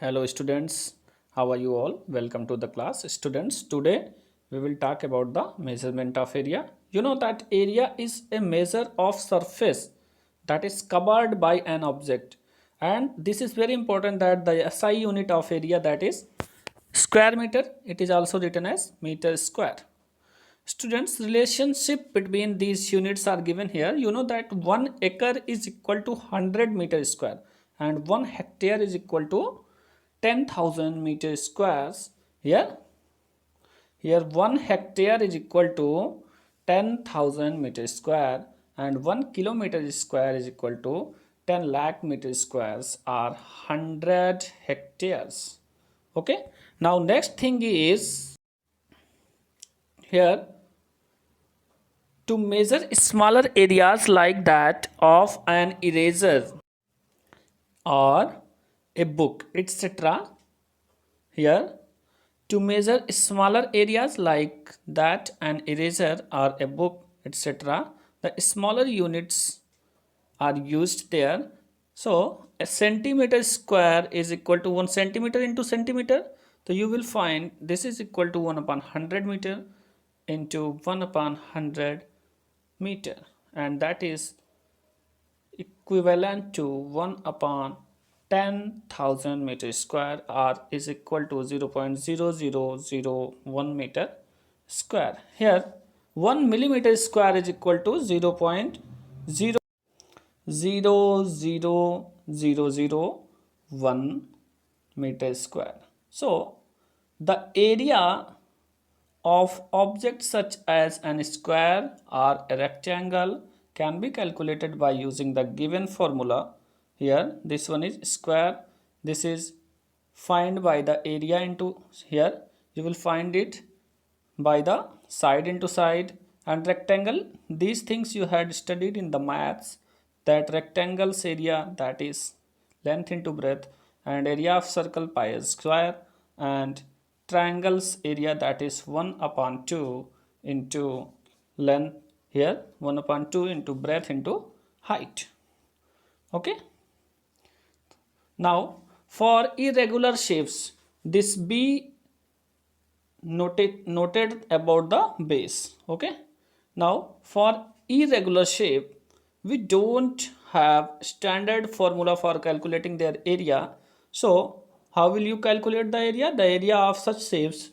Hello students, how are you all? Welcome to the class. Students, today we will talk about the measurement of area. You know that area is a measure of surface that is covered by an object, and this is very important that the SI unit of area, that is square meter. It is also written as meter square. Students, relationship between these units are given here. You know that 1 acre is equal to 100 meter square and 1 hectare is equal to 10,000 meter squares. Here 1 hectare is equal to 10,000 meter square and 1 kilometer square is equal to 10 lakh meter squares or 100 hectares. Okay. Now next thing is here, to measure smaller areas like that of an eraser or a book, etc. Here, to measure smaller areas like that an eraser or a book, etc., the smaller units are used there. So a centimeter square is equal to 1 centimeter into centimeter. So you will find this is equal to 1 upon 100 meter into 1 upon 100 meter, and that is equivalent to 1 upon 10,000 meter square, or is equal to 0.0001 meter square. Here 1 millimeter square is equal to 0.00001 meter square. So the area of objects such as an square or a rectangle can be calculated by using the given formula. Here this one is square, this is find by the area into, here you will find it by the side into side, and rectangle, these things you had studied in the maths, that rectangle's area, that is length into breadth, and area of circle pi is square, and triangle's area, that is 1 upon 2 into length, here 1 upon 2 into breadth into height. Okay. Now for irregular shapes, this B noted about the base. Okay. Now for irregular shape, we don't have standard formula for calculating their area. So how will you calculate the area? The area of such shapes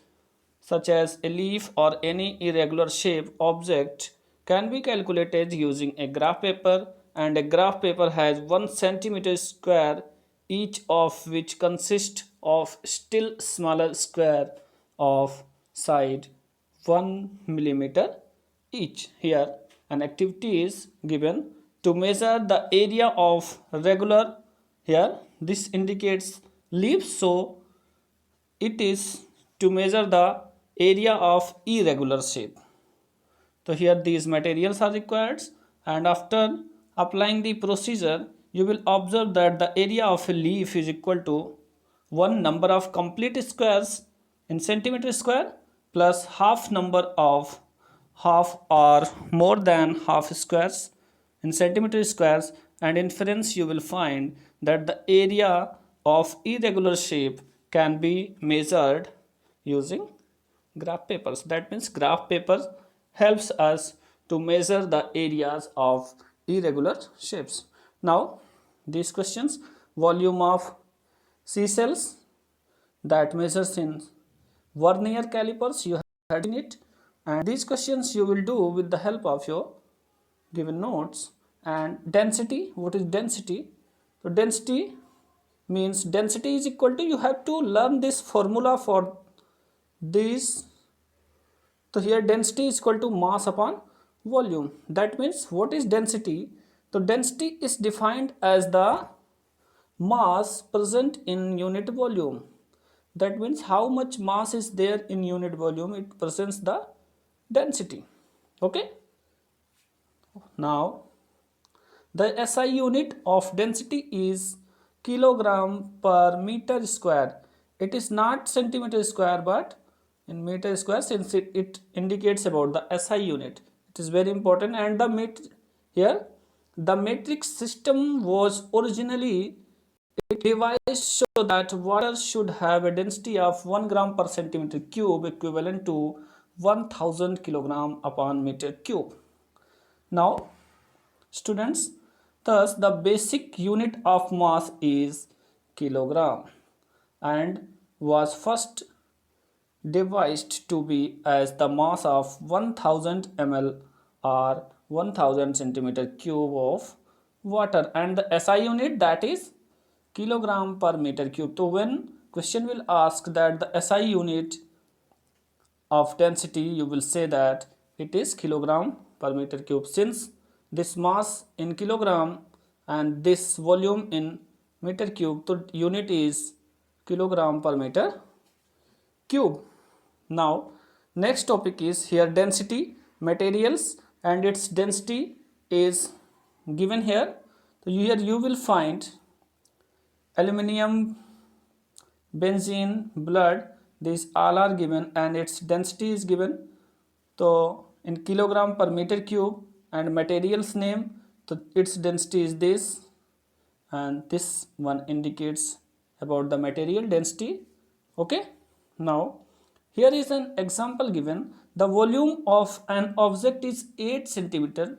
such as a leaf or any irregular shape object can be calculated using a graph paper, and a graph paper has 1 centimeter square, each of which consists of still smaller square of side 1 millimeter each. Here an activity is given to measure the area of regular, here this indicates leaves, so it is to measure the area of irregular shape. So here these materials are required, and after applying the procedure you will observe that the area of a leaf is equal to one number of complete squares in centimeter square plus half number of half or more than half squares in centimeter squares, and inference you will find that the area of irregular shape can be measured using graph papers. That means graph papers helps us to measure the areas of irregular shapes. Now these questions, volume of seashells that measures in vernier calipers, you had in it, and these questions you will do with the help of your given notes. And density, what is density? So density means density is equal to, you have to learn this formula for this. So here density is equal to mass upon volume. That means what is density? So density is defined as the mass present in unit volume. That means how much mass is there in unit volume, it presents the density. Okay. Now the SI unit of density is kilogram per meter square. It is not centimeter square but in meter square, since it indicates about the SI unit. It is very important. And the here the metric system was originally it devised so that water should have a density of 1 gram per centimeter cube equivalent to 1000 kilogram upon meter cube. Now, students, thus the basic unit of mass is kilogram and was first devised to be as the mass of 1000 ml or 1000 centimeter cube of water, and the SI unit, that is kilogram per meter cube. So when question will ask that the SI unit of density, you will say that it is kilogram per meter cube, since this mass in kilogram and this volume in meter cube, so unit is kilogram per meter cube. Now next topic is here density materials, and its density is given here. So here you will find aluminium, benzene, blood, these all are given and its density is given. So in kilogram per meter cube, and materials name, so its density is this, and this one indicates about the material density. Okay, now here is an example given. The volume of an object is 8 centimeter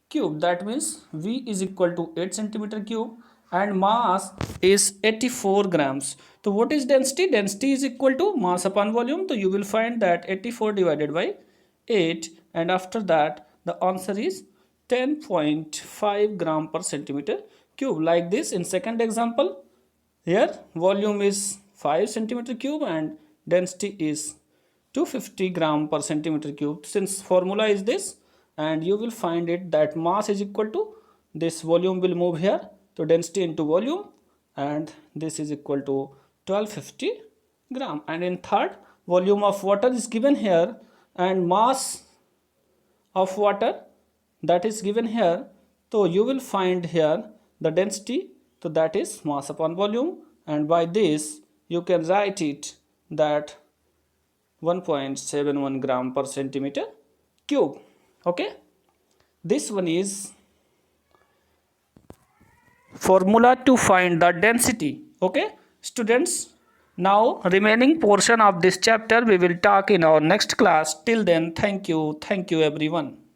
cube, that means V is equal to 8 centimeter cube, and mass is 84 grams. So what is density? Density is equal to mass upon volume. So you will find that 84 divided by 8, and after that the answer is 10.5 gram per centimeter cube. Like this in second example, here volume is 5 centimeter cube and density is 250 gram per centimeter cube. Since formula is this, and you will find it that mass is equal to this volume will move here, so density into volume, and this is equal to 1250 gram. And in third, volume of water is given here and mass of water, that is given here. So you will find here the density, so that is mass upon volume, and by this you can write it that 1.71 gram per centimeter cube. Okay, this one is formula to find the density. Okay students, now remaining portion of this chapter we will talk in our next class. Till then, thank you everyone.